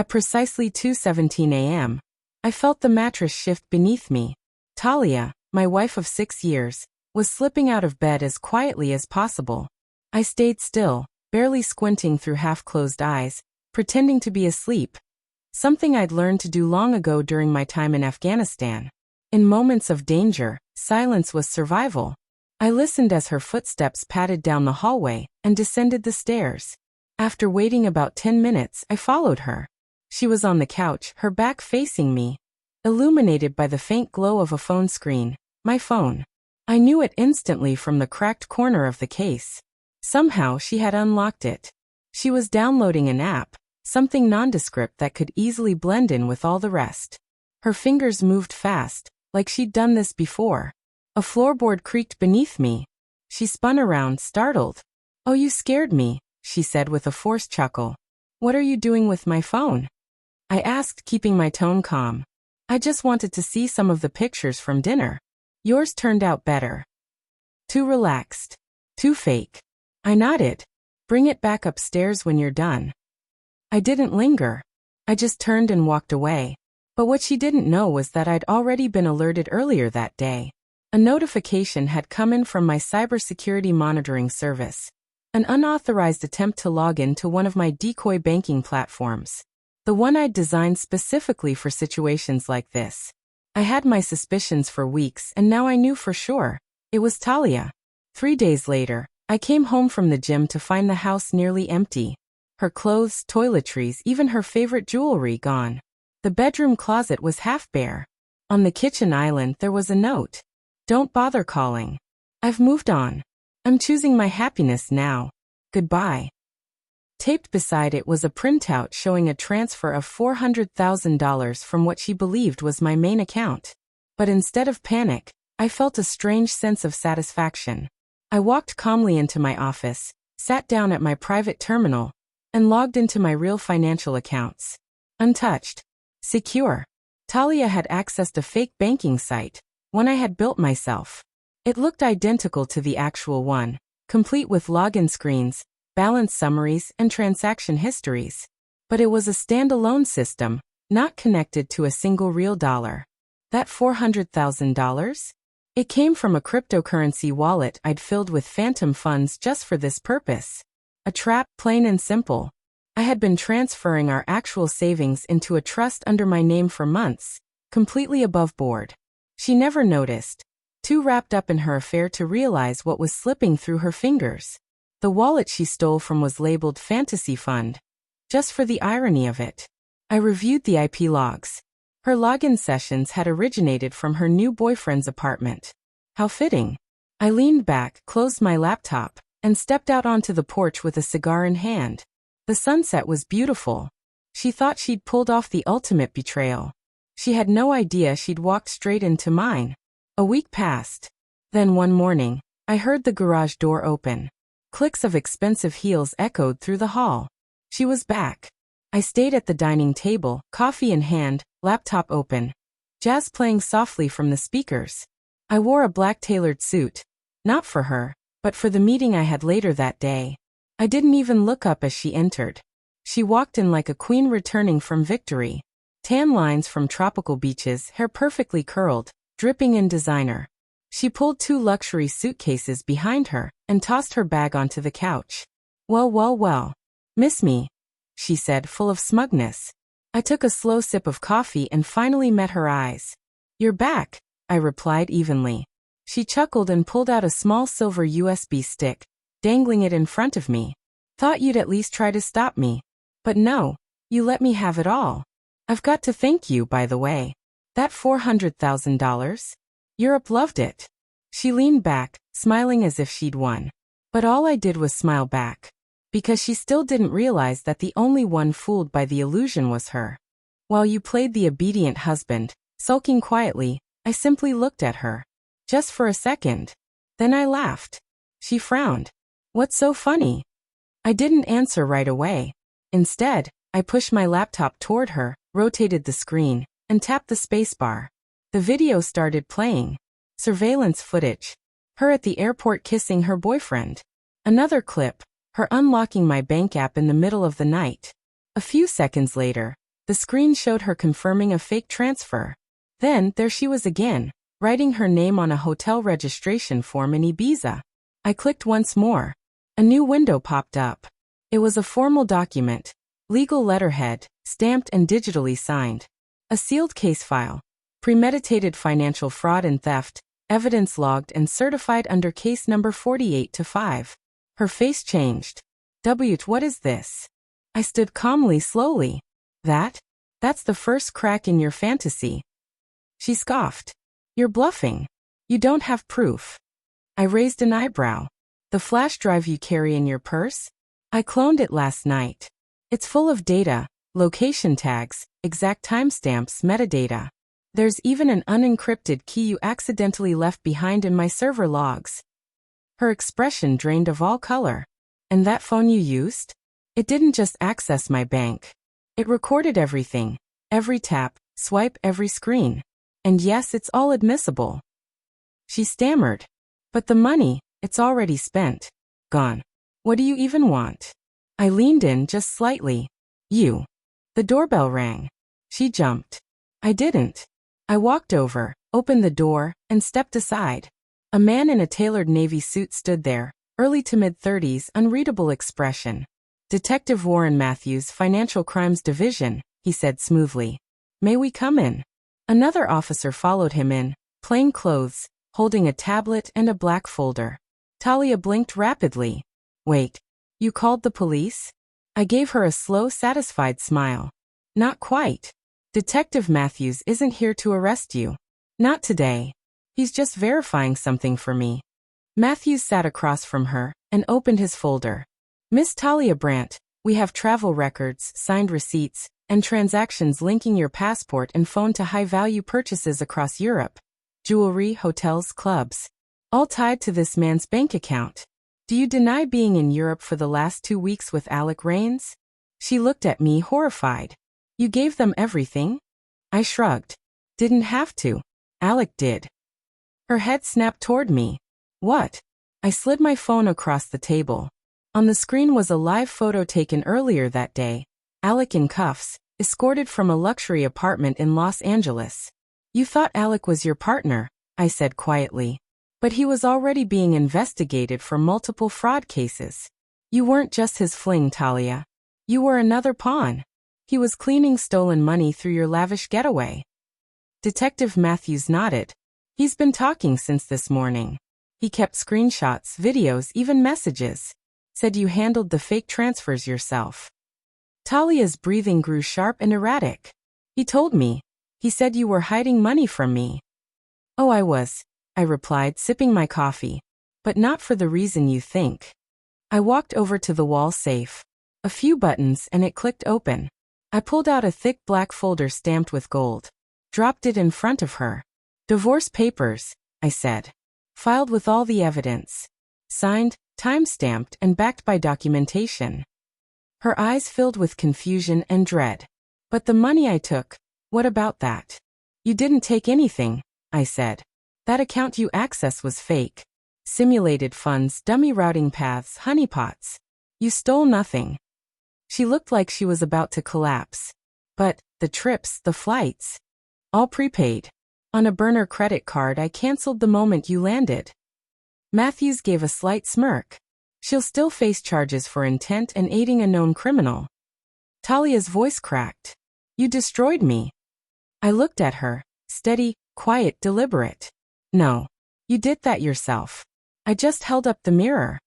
At precisely 2:17 a.m., I felt the mattress shift beneath me. Talia, my wife of 6 years, was slipping out of bed as quietly as possible. I stayed still, barely squinting through half-closed eyes, pretending to be asleep. Something I'd learned to do long ago during my time in Afghanistan. In moments of danger, silence was survival. I listened as her footsteps padded down the hallway and descended the stairs. After waiting about 10 minutes, I followed her. She was on the couch, her back facing me, illuminated by the faint glow of a phone screen. My phone. I knew it instantly from the cracked corner of the case. Somehow she had unlocked it. She was downloading an app, something nondescript that could easily blend in with all the rest. Her fingers moved fast, like she'd done this before. A floorboard creaked beneath me. She spun around, startled. "Oh, you scared me," she said with a forced chuckle. "What are you doing with my phone?" I asked, keeping my tone calm. "I just wanted to see some of the pictures from dinner. Yours turned out better." "Too relaxed. Too fake." I nodded. "Bring it back upstairs when you're done." I didn't linger. I just turned and walked away. But what she didn't know was that I'd already been alerted earlier that day. A notification had come in from my cybersecurity monitoring service. An unauthorized attempt to log in to one of my decoy banking platforms. The one I'd designed specifically for situations like this. I had my suspicions for weeks, and now I knew for sure. It was Talia. 3 days later, I came home from the gym to find the house nearly empty. Her clothes, toiletries, even her favorite jewelry gone. The bedroom closet was half bare. On the kitchen island there was a note. "Don't bother calling. I've moved on. I'm choosing my happiness now. Goodbye." Taped beside it was a printout showing a transfer of $400,000 from what she believed was my main account. But instead of panic, I felt a strange sense of satisfaction. I walked calmly into my office, sat down at my private terminal, and logged into my real financial accounts. Untouched. Secure. Talia had accessed a fake banking site, one I had built myself. It looked identical to the actual one, complete with login screens, balance summaries, and transaction histories. But it was a standalone system, not connected to a single real dollar. That $400,000? It came from a cryptocurrency wallet I'd filled with phantom funds just for this purpose. A trap, plain and simple. I had been transferring our actual savings into a trust under my name for months, completely above board. She never noticed, too wrapped up in her affair to realize what was slipping through her fingers. The wallet she stole from was labeled Fantasy Fund. Just for the irony of it. I reviewed the IP logs. Her login sessions had originated from her new boyfriend's apartment. How fitting. I leaned back, closed my laptop, and stepped out onto the porch with a cigar in hand. The sunset was beautiful. She thought she'd pulled off the ultimate betrayal. She had no idea she'd walked straight into mine. A week passed. Then one morning, I heard the garage door open. Clicks of expensive heels echoed through the hall. She was back. I stayed at the dining table, coffee in hand, laptop open. Jazz playing softly from the speakers. I wore a black tailored suit. Not for her, but for the meeting I had later that day. I didn't even look up as she entered. She walked in like a queen returning from victory. Tan lines from tropical beaches, hair perfectly curled, dripping in designer. She pulled 2 luxury suitcases behind her and tossed her bag onto the couch. "Well, well, well. Miss me?" she said, full of smugness. I took a slow sip of coffee and finally met her eyes. "You're back," I replied evenly. She chuckled and pulled out a small silver USB stick, dangling it in front of me. "Thought you'd at least try to stop me. But no, you let me have it all. I've got to thank you, by the way. That $400,000? Europe loved it." She leaned back, smiling as if she'd won. But all I did was smile back. Because she still didn't realize that the only one fooled by the illusion was her. While you played the obedient husband, sulking quietly, I simply looked at her. Just for a second. Then I laughed. She frowned. "What's so funny?" I didn't answer right away. Instead, I pushed my laptop toward her, rotated the screen, and tapped the spacebar. The video started playing. Surveillance footage. Her at the airport kissing her boyfriend. Another clip. Her unlocking my bank app in the middle of the night. A few seconds later, The screen showed her confirming a fake transfer. Then, there she was again, writing her name on a hotel registration form in Ibiza. I clicked once more. A new window popped up. It was a formal document, legal letterhead, stamped and digitally signed. A sealed case file. Premeditated financial fraud and theft, evidence logged and certified under case number 48-5. Her face changed. What is this? I stood calmly, slowly. That's the first crack in your fantasy. She scoffed. You're bluffing. You don't have proof. I raised an eyebrow. The flash drive you carry in your purse? I cloned it last night. It's full of data, location tags, exact timestamps, metadata. There's even an unencrypted key you accidentally left behind in my server logs. Her expression drained of all color. And that phone you used? It didn't just access my bank. It recorded everything. Every tap, swipe, every screen. And yes, it's all admissible. She stammered. But the money, it's already spent. Gone. What do you even want? I leaned in just slightly. You. The doorbell rang. She jumped. I didn't. I walked over, opened the door, and stepped aside. A man in a tailored navy suit stood there, early to mid-30s, unreadable expression. Detective Warren Matthews, Financial Crimes Division, he said smoothly. May we come in? Another officer followed him in, plain clothes, holding a tablet and a black folder. Talia blinked rapidly. Wait, you called the police? I gave her a slow, satisfied smile. Not quite. Detective Matthews isn't here to arrest you. Not today. He's just verifying something for me. Matthews sat across from her and opened his folder. Miss Talia Brandt, we have travel records, signed receipts, and transactions linking your passport and phone to high-value purchases across Europe. Jewelry, hotels, clubs. All tied to this man's bank account. Do you deny being in Europe for the last 2 weeks with Alec Rains? She looked at me, horrified. You gave them everything? I shrugged. Didn't have to. Alec did. Her head snapped toward me. What? I slid my phone across the table. On the screen was a live photo taken earlier that day. Alec in cuffs, escorted from a luxury apartment in Los Angeles. You thought Alec was your partner, I said quietly. But he was already being investigated for multiple fraud cases. You weren't just his fling, Talia. You were another pawn. He was cleaning stolen money through your lavish getaway. Detective Matthews nodded. He's been talking since this morning. He kept screenshots, videos, even messages. Said you handled the fake transfers yourself. Talia's breathing grew sharp and erratic. He told me. He said you were hiding money from me. Oh, I was, I replied, sipping my coffee. But not for the reason you think. I walked over to the wall safe. A few buttons and it clicked open. I pulled out a thick black folder stamped with gold. Dropped it in front of her. Divorce papers, I said. Filed with all the evidence. Signed, time-stamped, and backed by documentation. Her eyes filled with confusion and dread. But the money I took, what about that? You didn't take anything, I said. That account you accessed was fake. Simulated funds, dummy routing paths, honeypots. You stole nothing. She looked like she was about to collapse. But, the trips, the flights. All prepaid. On a burner credit card I canceled the moment you landed. Matthews gave a slight smirk. She'll still face charges for intent and aiding a known criminal. Talia's voice cracked. You destroyed me. I looked at her, steady, quiet, deliberate. No. You did that yourself. I just held up the mirror.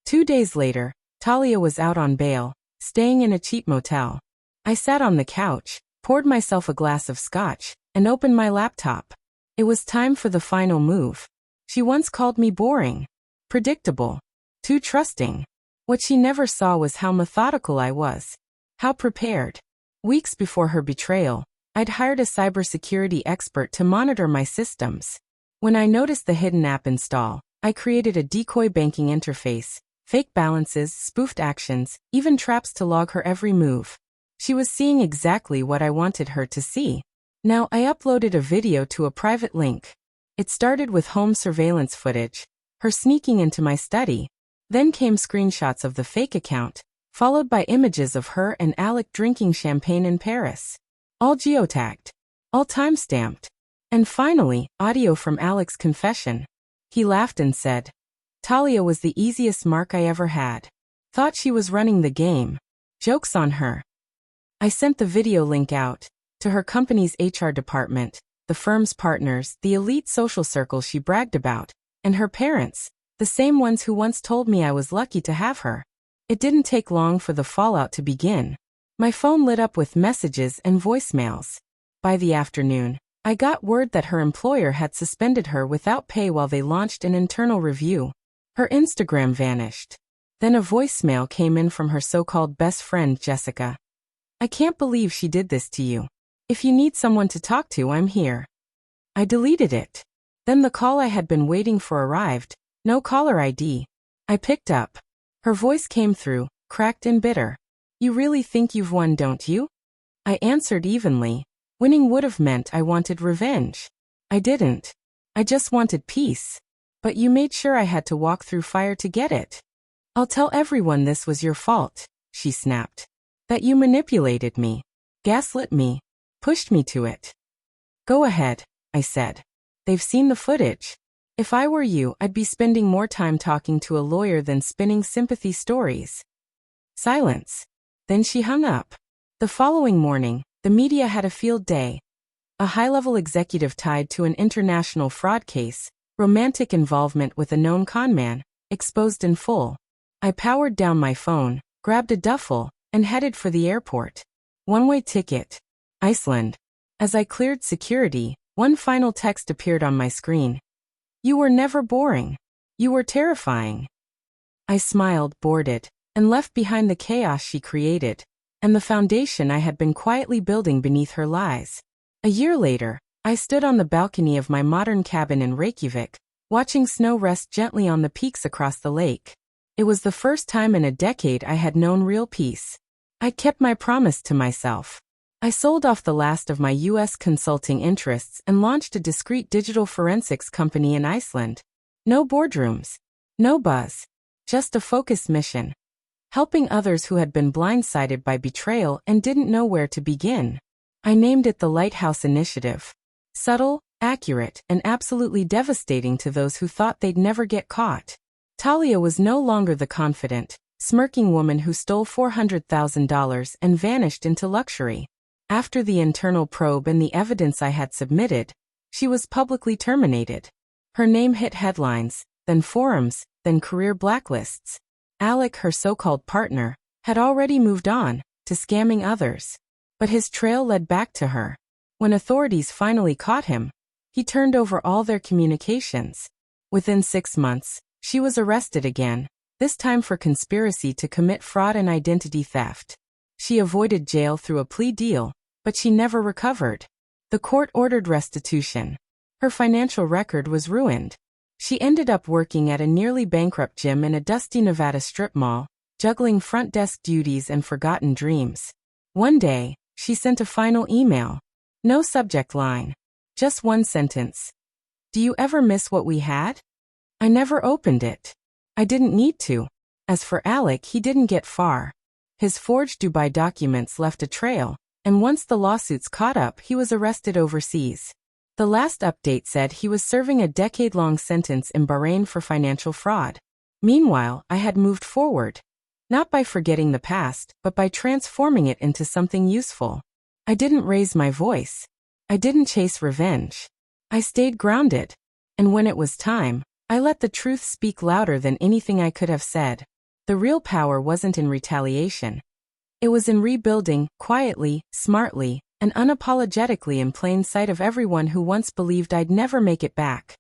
2 days later, Talia was out on bail, staying in a cheap motel. I sat on the couch, poured myself a glass of scotch, and opened my laptop. It was time for the final move. She once called me boring. Predictable. Too trusting. What she never saw was how methodical I was. How prepared. Weeks before her betrayal, I'd hired a cybersecurity expert to monitor my systems. When I noticed the hidden app install, I created a decoy banking interface, fake balances, spoofed actions, even traps to log her every move. She was seeing exactly what I wanted her to see. Now I uploaded a video to a private link. It started with home surveillance footage, her sneaking into my study. Then came screenshots of the fake account, followed by images of her and Alec drinking champagne in Paris. All geotagged. All time-stamped. And finally, audio from Alec's confession. He laughed and said, "Talia was the easiest mark I ever had. Thought she was running the game. Joke's on her." I sent the video link out to her company's HR department, the firm's partners, the elite social circle she bragged about, and her parents, the same ones who once told me I was lucky to have her. It didn't take long for the fallout to begin. My phone lit up with messages and voicemails. By the afternoon, I got word that her employer had suspended her without pay while they launched an internal review. Her Instagram vanished. Then a voicemail came in from her so-called best friend, Jessica. "I can't believe she did this to you. If you need someone to talk to, I'm here." I deleted it. Then the call I had been waiting for arrived. No caller ID. I picked up. Her voice came through, cracked and bitter. "You really think you've won, don't you?" I answered evenly. Winning would have meant I wanted revenge. I didn't. I just wanted peace. "But you made sure I had to walk through fire to get it." "I'll tell everyone this was your fault," she snapped. "That you manipulated me, gaslit me, pushed me to it." "Go ahead," I said. "They've seen the footage. If I were you, I'd be spending more time talking to a lawyer than spinning sympathy stories." Silence. Then she hung up. The following morning, the media had a field day. A high-level executive tied to an international fraud case, romantic involvement with a known conman, exposed in full. I powered down my phone, grabbed a duffel, and headed for the airport. One-way ticket. Iceland. As I cleared security, one final text appeared on my screen. "You were never boring. You were terrifying." I smiled, boarded, and left behind the chaos she created, and the foundation I had been quietly building beneath her lies. A year later, I stood on the balcony of my modern cabin in Reykjavik, watching snow rest gently on the peaks across the lake. It was the first time in a decade I had known real peace. I'd kept my promise to myself. I sold off the last of my U.S. consulting interests and launched a discreet digital forensics company in Iceland. No boardrooms. No buzz. Just a focused mission. Helping others who had been blindsided by betrayal and didn't know where to begin. I named it the Lighthouse Initiative. Subtle, accurate, and absolutely devastating to those who thought they'd never get caught. Talia was no longer the confident, smirking woman who stole $400,000 and vanished into luxury. After the internal probe and the evidence I had submitted, she was publicly terminated. Her name hit headlines, then forums, then career blacklists. Alec, her so-called partner, had already moved on, to scamming others. But his trail led back to her. When authorities finally caught him, he turned over all their communications. Within 6 months, she was arrested again, this time for conspiracy to commit fraud and identity theft. She avoided jail through a plea deal, but she never recovered. The court ordered restitution. Her financial record was ruined. She ended up working at a nearly bankrupt gym in a dusty Nevada strip mall, juggling front desk duties and forgotten dreams. One day, she sent a final email. No subject line. Just one sentence. "Do you ever miss what we had?" I never opened it. I didn't need to. As for Alec, he didn't get far. His forged Dubai documents left a trail, and once the lawsuits caught up, he was arrested overseas. The last update said he was serving a decade-long sentence in Bahrain for financial fraud. Meanwhile, I had moved forward. Not by forgetting the past, but by transforming it into something useful. I didn't raise my voice. I didn't chase revenge. I stayed grounded. And when it was time, I let the truth speak louder than anything I could have said. The real power wasn't in retaliation. It was in rebuilding, quietly, smartly, and unapologetically in plain sight of everyone who once believed I'd never make it back.